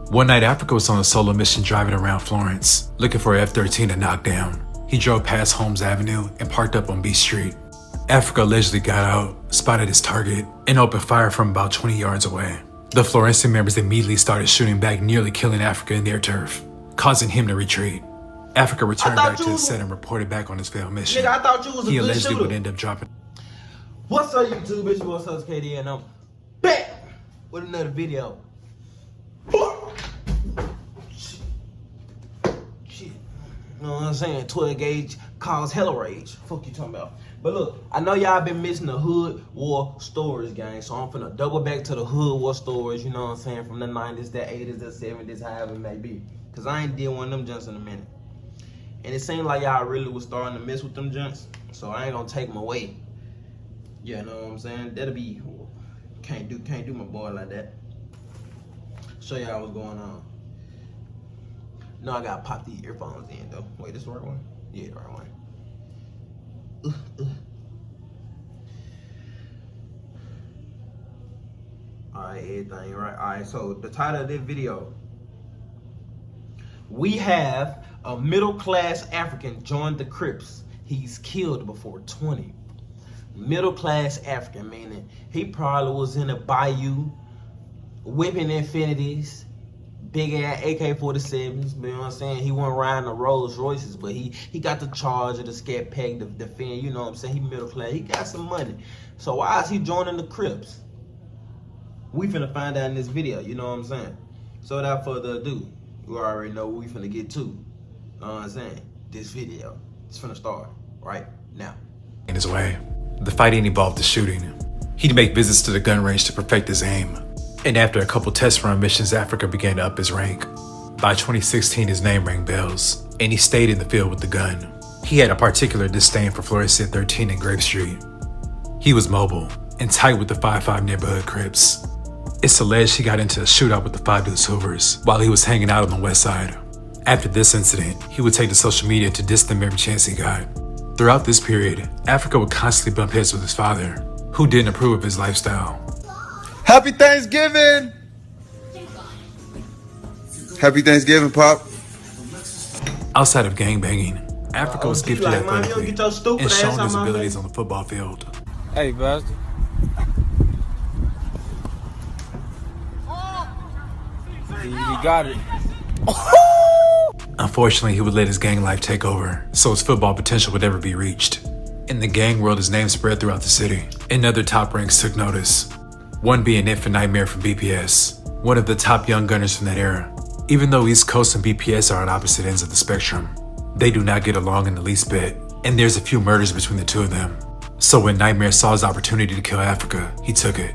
One night, Africa was on a solo mission driving around Florence, looking for an F-13 to knock down. He drove past Holmes Avenue and parked up on B Street. Africa allegedly got out, spotted his target, and opened fire from about 20 yards away. The Florencean members immediately started shooting back, nearly killing Africa in their turf, causing him to retreat. Africa returned back to his set and reported back on his failed mission. Nigga, I thought you was a he good allegedly shooter. would end up dropping. What's up, YouTube? It's your boy, KD, and I'm back with another video. Shit. You know what I'm saying? 12 gauge cause hella rage. Fuck you talking about? But look, I know y'all been missing the Hood War stories, gang. So I'm finna double back to the Hood War stories, you know what I'm saying? From the 90s, the 80s, the 70s, however it may be. Cause I ain't did one of them junts in a minute. And it seemed like y'all really was starting to mess with them junts. So I ain't gonna take them away. Yeah, know what I'm saying? That'll be, can't do my boy like that. Show y'all what's going on. No, I gotta pop these earphones in though. Wait, this the right one? Yeah, the right one. Alright, everything right. Alright, so the title of this video. We have a middle-class African joined the Crips. He's killed before 20. Middle-class African, meaning he probably was in a bayou, whipping Infinities, big-ass AK-47s, you know what I'm saying? He wasn't riding the Rolls Royces, but he got the Charger, the Scat Pack, the Fin, you know what I'm saying? He middle-class, he got some money. So why is he joining the Crips? We finna find out in this video, you know what I'm saying? So without further ado, you already know what we finna get to. You know what I'm saying? This video is finna start right now. In his way, the fighting involved the shooting. He'd make visits to the gun range to perfect his aim. And after a couple test run missions, Africa began to up his rank. By 2016, his name rang bells, and he stayed in the field with the gun. He had a particular disdain for Florissant 13 and Grape Street. He was mobile and tight with the 5-5 neighborhood Crips. It's alleged he got into a shootout with the 5 Deuce Hoovers while he was hanging out on the west side. After this incident, he would take to social media to diss them every chance he got. Throughout this period, Africa would constantly bump heads with his father, who didn't approve of his lifestyle. Happy Thanksgiving! Happy Thanksgiving, Pop. Outside of gangbanging, Africa was gifted like, "Mom, you athletically don't get your stupid and ass shown out his my abilities face." on the football field. Hey, bastard. He got it. Unfortunately, he would let his gang life take over, so his football potential would never be reached. In the gang world, his name spread throughout the city, and other top ranks took notice. One being Infant Nightmare from BPS, one of the top young gunners from that era. Even though East Coast and BPS are on opposite ends of the spectrum, they do not get along in the least bit, and there's a few murders between the two of them. So when Nightmare saw his opportunity to kill Africa, he took it.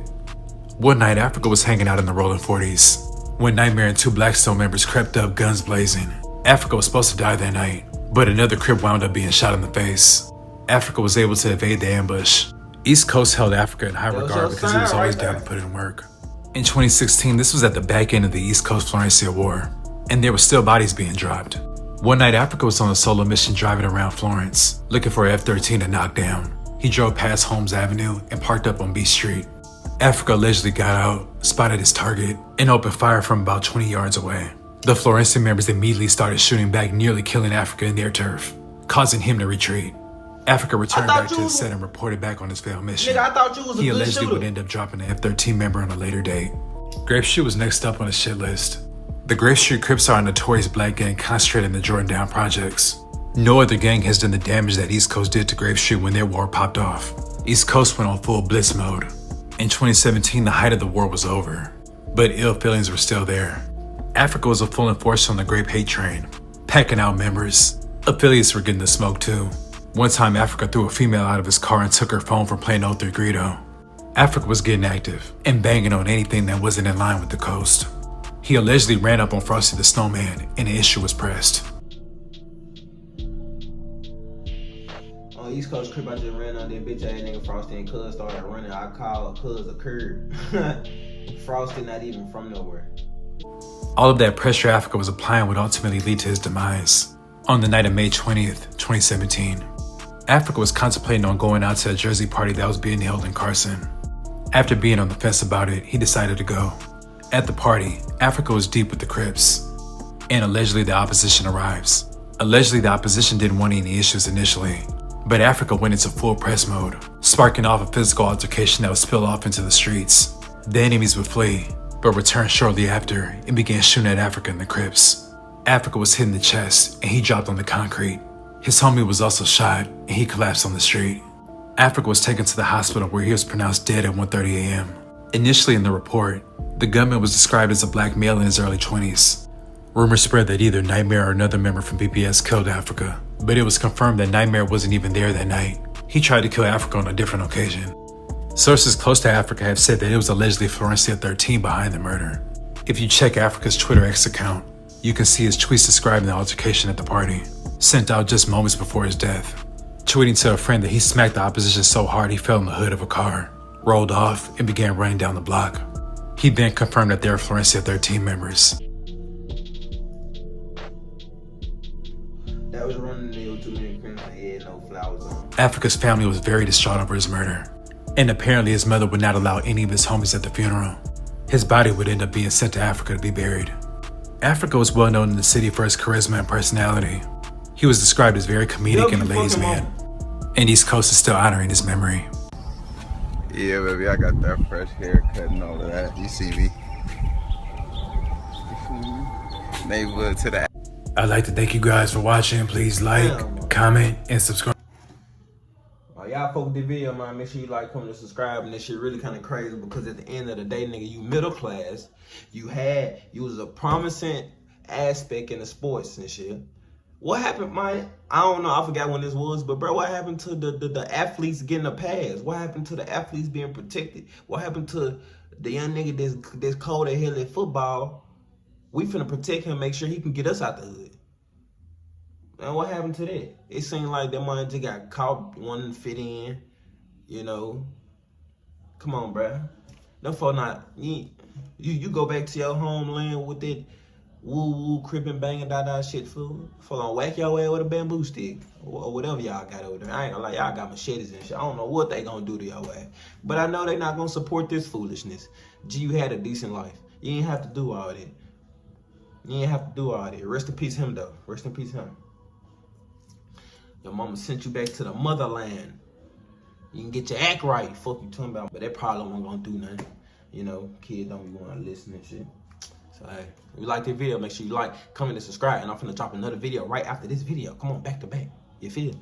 One night, Africa was hanging out in the Rolling 40s, when Nightmare and 2 Blackstone members crept up, guns blazing. Africa was supposed to die that night, but another Crip wound up being shot in the face. Africa was able to evade the ambush. East Coast held Africa in high regard because he was always down to put in work. In 2016, this was at the back end of the East Coast Florencia War, and there were still bodies being dropped. One night, Africa was on a solo mission driving around Florence, looking for an F-13 to knock down. He drove past Holmes Avenue and parked up on B Street. Africa allegedly got out, spotted his target, and opened fire from about 20 yards away. The Florencean members immediately started shooting back, nearly killing Africa in their turf, causing him to retreat. Africa returned back to his set and reported back on his failed mission. Nigga, I thought you was a he good allegedly shooter. would end up dropping an F-13 member on a later date. Grape Street was next up on the shit list. The Grape Street Crips are a notorious black gang concentrated in the Jordan Down projects. No other gang has done the damage that East Coast did to Grape Street when their war popped off. East Coast went on full blitz mode. In 2017, the height of the war was over, but ill feelings were still there. Africa was a full enforcer on the Grape Hate train, packing out members. Affiliates were getting the smoke too. One time, Africa threw a female out of his car and took her phone for playing 03 Greedo. Africa was getting active and banging on anything that wasn't in line with the coast. He allegedly ran up on Frosty the Snowman, and the issue was pressed. On East Coast Crip, I just ran on that bitch ass nigga Frosty and Cuz started running. I call Cuz a curb. Frosty not even from nowhere. All of that pressure Africa was applying would ultimately lead to his demise. On the night of May 20th, 2017, Africa was contemplating on going out to a Jersey party that was being held in Carson. After being on the fence about it, he decided to go. At the party, Africa was deep with the Crips, and allegedly the opposition arrives. Allegedly the opposition didn't want any issues initially, but Africa went into full press mode, sparking off a physical altercation that would spill off into the streets. The enemies would flee, but returned shortly after and began shooting at Africa and the Crips. Africa was hit in the chest and he dropped on the concrete. His homie was also shot and he collapsed on the street. Africa was taken to the hospital where he was pronounced dead at 1:30 a.m. Initially in the report, the gunman was described as a black male in his early 20s. Rumors spread that either Nightmare or another member from BPS killed Africa, but it was confirmed that Nightmare wasn't even there that night. He tried to kill Africa on a different occasion. Sources close to Africa have said that it was allegedly Florencia 13 behind the murder. If you check Africa's Twitter X account, you can see his tweets describing the altercation at the party, sent out just moments before his death, tweeting to a friend that he smacked the opposition so hard he fell in the hood of a car, rolled off, and began running down the block. He then confirmed that they were Florencia 13 members. That was running the too many crips and he had no flowers on. Africa's family was very distraught over his murder, and apparently his mother would not allow any of his homies at the funeral. His body would end up being sent to Africa to be buried. Africa was well known in the city for his charisma and personality. He was described as very comedic and a ladies' man, and East Coast is still honoring his memory. Yeah, baby, I got that fresh haircut and all of that. You see me? Neighborhood to the. I'd like to thank you guys for watching. Please like, comment, and subscribe. Y'all fuck with the video, man. Make sure you like, comment, and subscribe. And this shit really kind of crazy because at the end of the day, nigga, you middle class. You was a promising aspect in the sports and shit. What happened, man? I don't know. I forgot when this was, but bro, what happened to the athletes getting a pass? What happened to the athletes being protected? What happened to the young nigga that's cold at hell at football? We finna protect him, make sure he can get us out the hood. Man, what happened to that? It seemed like that man just got caught wanting to fit in, you know. Come on, bruh. No for not. You go back to your homeland with that woo-woo, crippin', banging, da-da shit, fool. For gonna whack your ass with a bamboo stick or whatever y'all got over there. I ain't gonna lie, y'all got machetes and shit. I don't know what they gonna do to your ass. But I know they not gonna support this foolishness. G, you had a decent life. You ain't have to do all that. You ain't have to do all that. Rest in peace him, though. Rest in peace him. Your mama sent you back to the motherland. You can get your act right. Fuck you talking about. But that probably wasn't gonna do nothing. You know, kids don't be wanna listen and shit. So, hey, if you like this video, make sure you like, comment, and subscribe. And I'm finna drop another video right after this video. Come on, back to back. You feel?